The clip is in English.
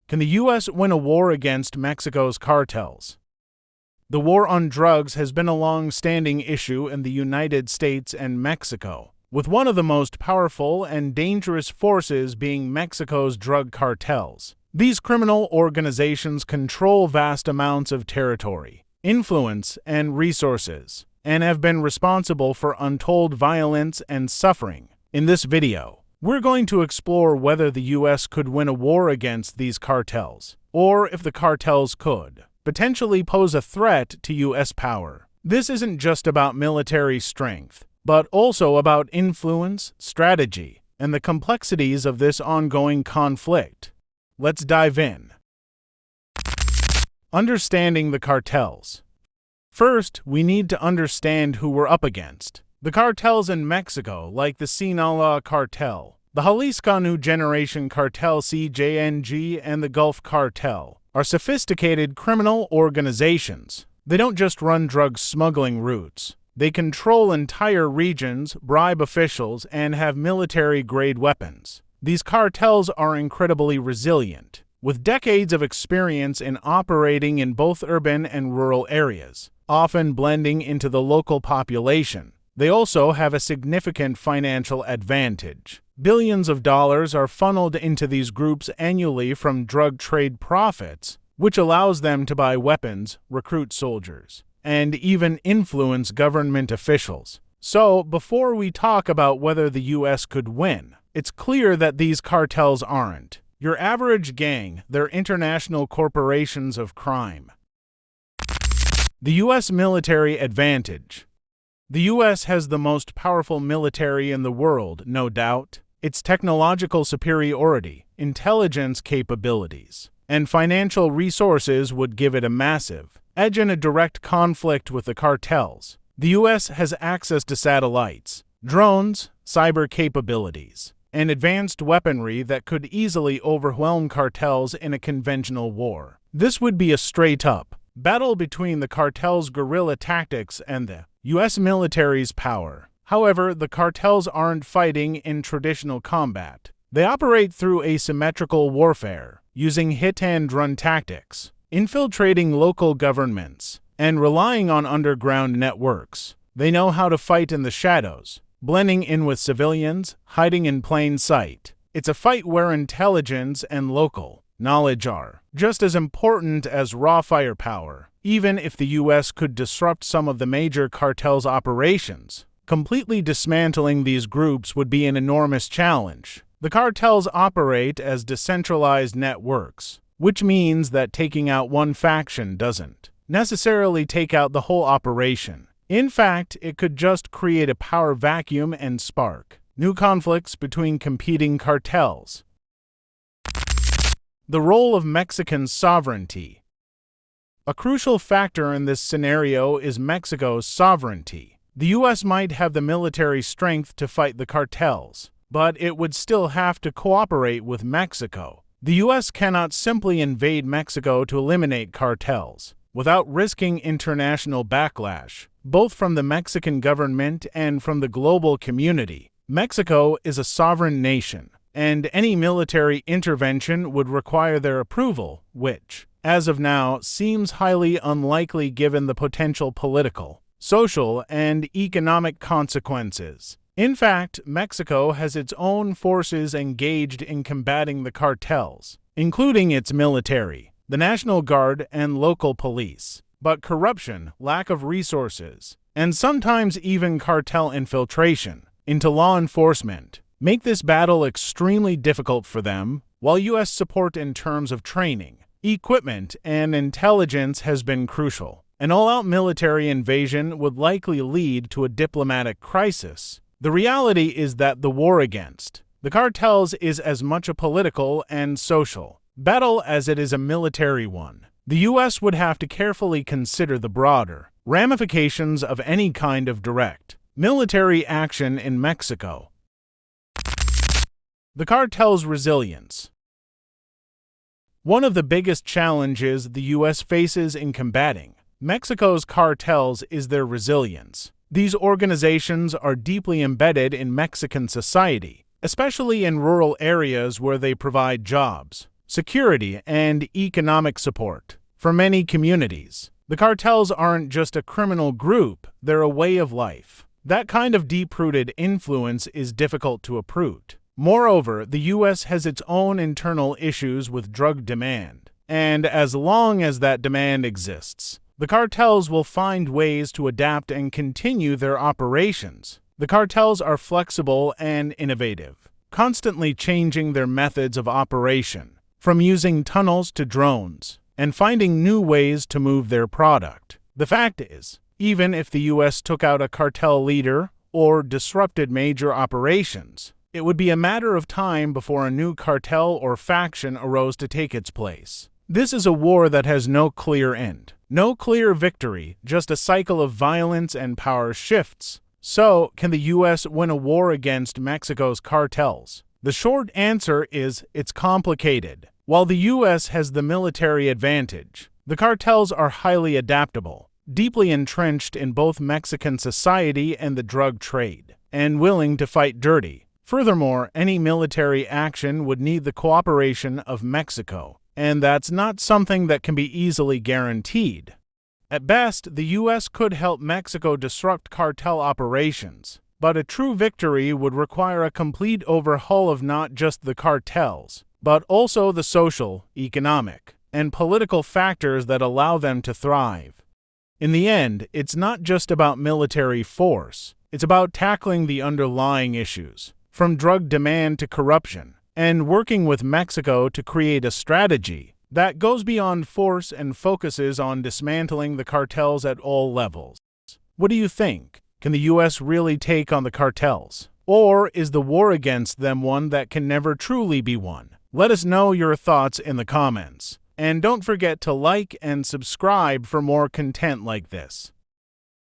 Can the U.S. win a war against Mexico's cartels? The war on drugs has been a long-standing issue in the United States and Mexico, with one of the most powerful and dangerous forces being Mexico's drug cartels. These criminal organizations control vast amounts of territory, influence, and resources, and have been responsible for untold violence and suffering. In this video, we're going to explore whether the U.S. could win a war against these cartels, or if the cartels could potentially pose a threat to U.S. power. This isn't just about military strength, but also about influence, strategy, and the complexities of this ongoing conflict. Let's dive in. Understanding the cartels. First, we need to understand who we're up against. The cartels in Mexico, like the Sinaloa Cartel, the Jalisco New Generation Cartel CJNG, and the Gulf Cartel, are sophisticated criminal organizations. They don't just run drug smuggling routes. They control entire regions, bribe officials, and have military-grade weapons. These cartels are incredibly resilient, with decades of experience in operating in both urban and rural areas, often blending into the local population. They also have a significant financial advantage. Billions of dollars are funneled into these groups annually from drug trade profits, which allows them to buy weapons, recruit soldiers, and even influence government officials. So, before we talk about whether the U.S. could win, it's clear that these cartels aren't your average gang. They're international corporations of crime. The U.S. military advantage. The U.S. has the most powerful military in the world, no doubt. Its technological superiority, intelligence capabilities, and financial resources would give it a massive edge in a direct conflict with the cartels. The U.S. has access to satellites, drones, cyber capabilities, and advanced weaponry that could easily overwhelm cartels in a conventional war. This would be a straight-up battle between the cartels' guerrilla tactics and the U.S. military's power. However, the cartels aren't fighting in traditional combat. They operate through asymmetrical warfare, using hit-and-run tactics, infiltrating local governments, and relying on underground networks. They know how to fight in the shadows, blending in with civilians, hiding in plain sight. It's a fight where intelligence and local knowledge are just as important as raw firepower. Even if the U.S. could disrupt some of the major cartels' operations, completely dismantling these groups would be an enormous challenge. The cartels operate as decentralized networks, which means that taking out one faction doesn't necessarily take out the whole operation. In fact, it could just create a power vacuum and spark new conflicts between competing cartels. The role of Mexican sovereignty. A crucial factor in this scenario is Mexico's sovereignty. The U.S. might have the military strength to fight the cartels, but it would still have to cooperate with Mexico. The U.S. cannot simply invade Mexico to eliminate cartels without risking international backlash, both from the Mexican government and from the global community. Mexico is a sovereign nation, and any military intervention would require their approval, which, as of now, seems highly unlikely given the potential political, social, and economic consequences. In fact, Mexico has its own forces engaged in combating the cartels, including its military, the National Guard, and local police. But corruption, lack of resources, and sometimes even cartel infiltration into law enforcement make this battle extremely difficult for them. While U.S. support in terms of training, equipment, and intelligence has been crucial, an all-out military invasion would likely lead to a diplomatic crisis. The reality is that the war against the cartels is as much a political and social battle as it is a military one. The U.S. would have to carefully consider the broader ramifications of any kind of direct military action in Mexico. The cartel's resilience. One of the biggest challenges the U.S. faces in combating Mexico's cartels is their resilience. These organizations are deeply embedded in Mexican society, especially in rural areas where they provide jobs, security, and economic support. For many communities, the cartels aren't just a criminal group, they're a way of life. That kind of deep-rooted influence is difficult to uproot. Moreover, the U.S. has its own internal issues with drug demand, and as long as that demand exists, the cartels will find ways to adapt and continue their operations. The cartels are flexible and innovative, constantly changing their methods of operation, from using tunnels to drones, and finding new ways to move their product. The fact is, even if the U.S. took out a cartel leader or disrupted major operations, it would be a matter of time before a new cartel or faction arose to take its place. This is a war that has no clear end, no clear victory, just a cycle of violence and power shifts. So, can the U.S. win a war against Mexico's cartels? The short answer is it's complicated. While the U.S. has the military advantage, the cartels are highly adaptable, deeply entrenched in both Mexican society and the drug trade, and willing to fight dirty. Furthermore, any military action would need the cooperation of Mexico, and that's not something that can be easily guaranteed. At best, the U.S. could help Mexico disrupt cartel operations, but a true victory would require a complete overhaul of not just the cartels, but also the social, economic, and political factors that allow them to thrive. In the end, it's not just about military force, it's about tackling the underlying issues, from drug demand to corruption, and working with Mexico to create a strategy that goes beyond force and focuses on dismantling the cartels at all levels. What do you think? Can the U.S. really take on the cartels? Or is the war against them one that can never truly be won? Let us know your thoughts in the comments. And don't forget to like and subscribe for more content like this.